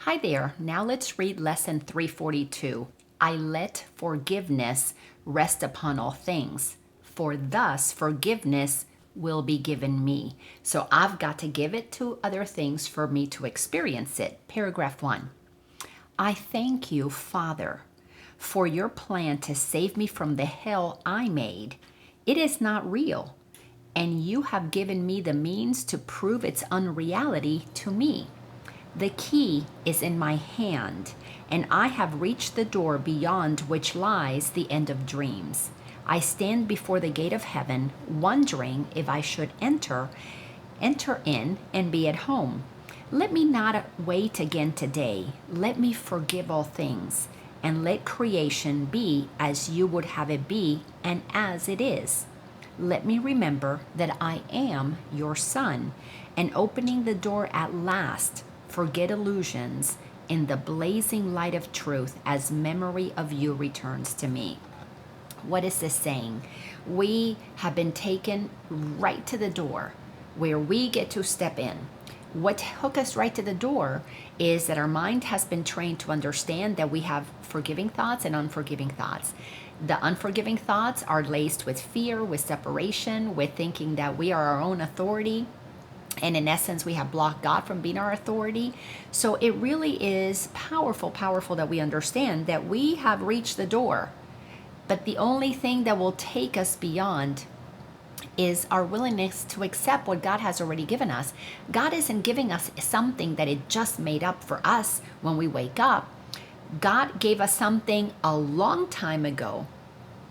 Hi there. Now let's read lesson 342. I let forgiveness rest upon all things, for thus forgiveness will be given me. So I've got to give it to other things for me to experience it. Paragraph 1. I thank you, Father, for your plan to save me from the hell I made. It is not real, and you have given me the means to prove its unreality to me. The key is in my hand, and I have reached the door beyond which lies the end of dreams. I stand before the gate of heaven, wondering if I should enter in, and be at home. Let me not wait again today. Let me forgive all things, and let creation be as you would have it be, and as it is. Let me remember that I am your son, and opening the door at last, forget illusions in the blazing light of truth as memory of you returns to me. What is this saying? We have been taken right to the door where we get to step in. What took us right to the door is that our mind has been trained to understand that we have forgiving thoughts and unforgiving thoughts. The unforgiving thoughts are laced with fear, with separation, with thinking that we are our own authority. And in essence, we have blocked God from being our authority. So it really is powerful that we understand that we have reached the door. But the only thing that will take us beyond is our willingness to accept what God has already given us. God isn't giving us something that it just made up for us when we wake up. God gave us something a long time ago,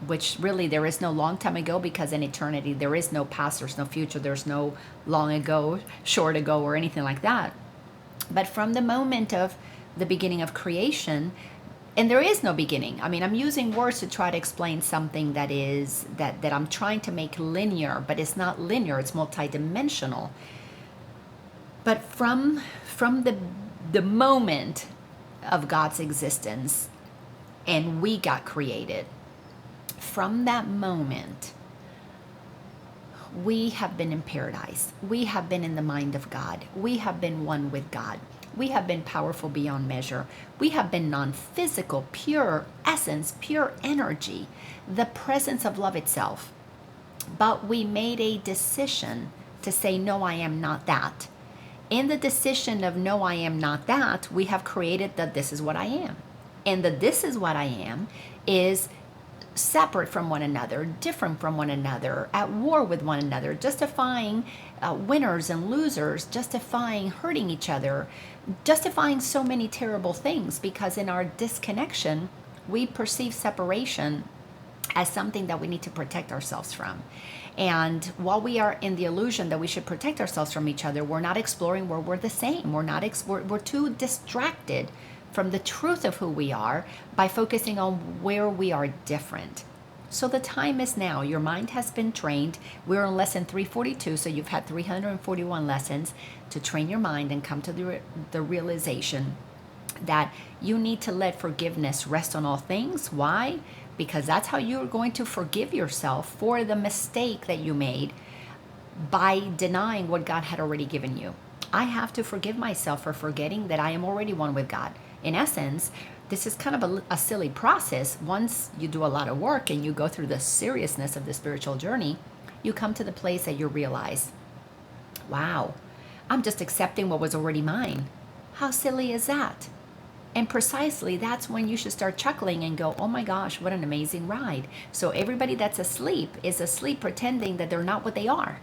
which really there is no long time ago, because in eternity there is no past, there's no future, there's no long ago, short ago, or anything like that. But from the moment of the beginning of creation, and there is no beginning. I mean, I'm using words to try to explain something that I'm trying to make linear, but it's not linear, it's multidimensional. But from the moment of God's existence, and we got created, from that moment, we have been in paradise. We have been in the mind of God. We have been one with God. We have been powerful beyond measure. We have been non-physical, pure essence, pure energy, the presence of love itself. But we made a decision to say, no, I am not that. In the decision of no, I am not that, we have created the this is what I am. And the this is what I am is separate from one another, different from one another, at war with one another, justifying winners and losers, justifying hurting each other, justifying so many terrible things, because in our disconnection, we perceive separation as something that we need to protect ourselves from. And while we are in the illusion that we should protect ourselves from each other, we're not exploring where we're the same. We're too distracted from the truth of who we are by focusing on where we are different. So the time is now. Your mind has been trained. We're on lesson 342, so you've had 341 lessons to train your mind and come to the realization that you need to let forgiveness rest on all things. Why? Because that's how you're going to forgive yourself for the mistake that you made by denying what God had already given you. I have to forgive myself for forgetting that I am already one with God. In essence, this is kind of a silly process. Once you do a lot of work and you go through the seriousness of the spiritual journey, you come to the place that you realize, wow, I'm just accepting what was already mine. How silly is that? And precisely that's when you should start chuckling and go, oh my gosh, what an amazing ride. So everybody that's asleep is asleep pretending that they're not what they are.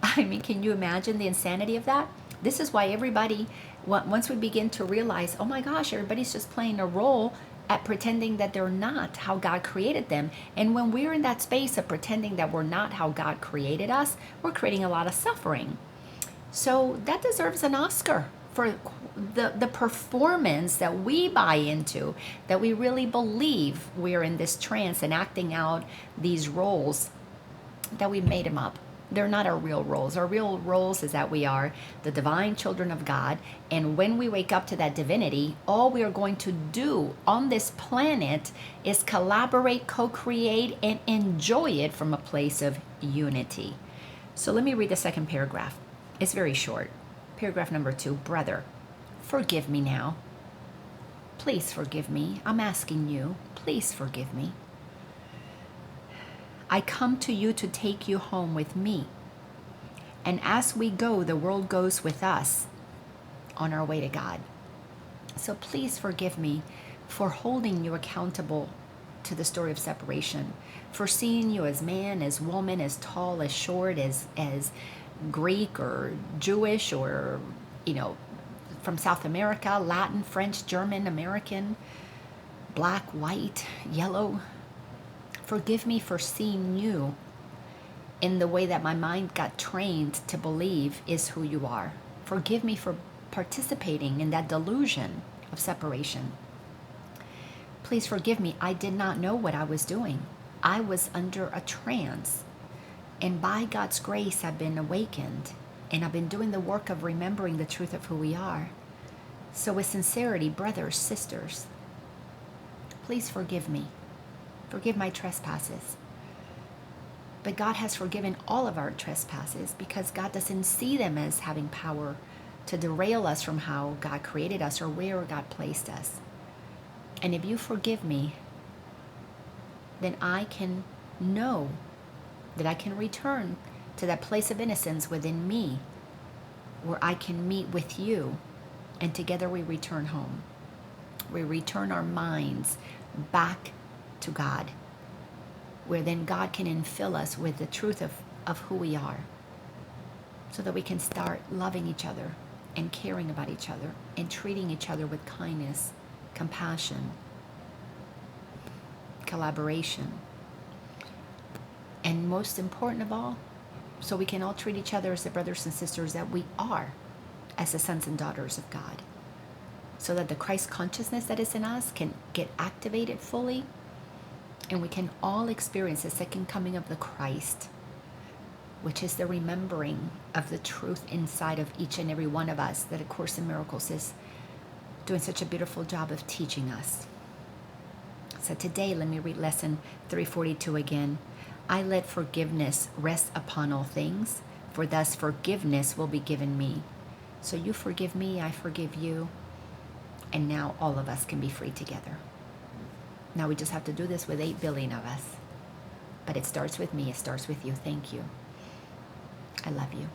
I mean, can you imagine the insanity of that? This is why everybody, once we begin to realize, oh my gosh, everybody's just playing a role at pretending that they're not how God created them. And when we're in that space of pretending that we're not how God created us, we're creating a lot of suffering. So that deserves an Oscar for the performance that we buy into, that we really believe we're in this trance and acting out these roles that we made them up. They're not our real roles. Our real roles is that we are the divine children of God. And when we wake up to that divinity, all we are going to do on this planet is collaborate, co-create, and enjoy it from a place of unity. So let me read the second paragraph. It's very short. Paragraph number 2, brother. forgive me now. Please forgive me. I'm asking you, please forgive me. I come to you to take you home with me. And as we go, the world goes with us on our way to God. So please forgive me for holding you accountable to the story of separation, for seeing you as man, as woman, as tall, as short, as Greek or Jewish or, from South America, Latin, French, German, American, black, white, yellow. Forgive me for seeing you in the way that my mind got trained to believe is who you are. Forgive me for participating in that delusion of separation. Please forgive me. I did not know what I was doing. I was under a trance. And by God's grace, I've been awakened. And I've been doing the work of remembering the truth of who we are. So with sincerity, brothers, sisters, please forgive me. Forgive my trespasses. But God has forgiven all of our trespasses because God doesn't see them as having power to derail us from how God created us or where God placed us. And if you forgive me, then I can know that I can return to that place of innocence within me where I can meet with you, and together we return home. We return our minds back to God, where then God can infill us with the truth of who we are, so that we can start loving each other and caring about each other and treating each other with kindness, compassion, collaboration, and most important of all, so we can all treat each other as the brothers and sisters that we are, as the sons and daughters of God, so that the Christ consciousness that is in us can get activated fully, and we can all experience the second coming of the Christ, which is the remembering of the truth inside of each and every one of us that A Course in Miracles is doing such a beautiful job of teaching us. So today, let me read lesson 342 again. I let forgiveness rest upon all things, for thus forgiveness will be given me. So you forgive me, I forgive you, and now all of us can be free together. Now we just have to do this with 8 billion of us. But it starts with me, it starts with you. Thank you. I love you.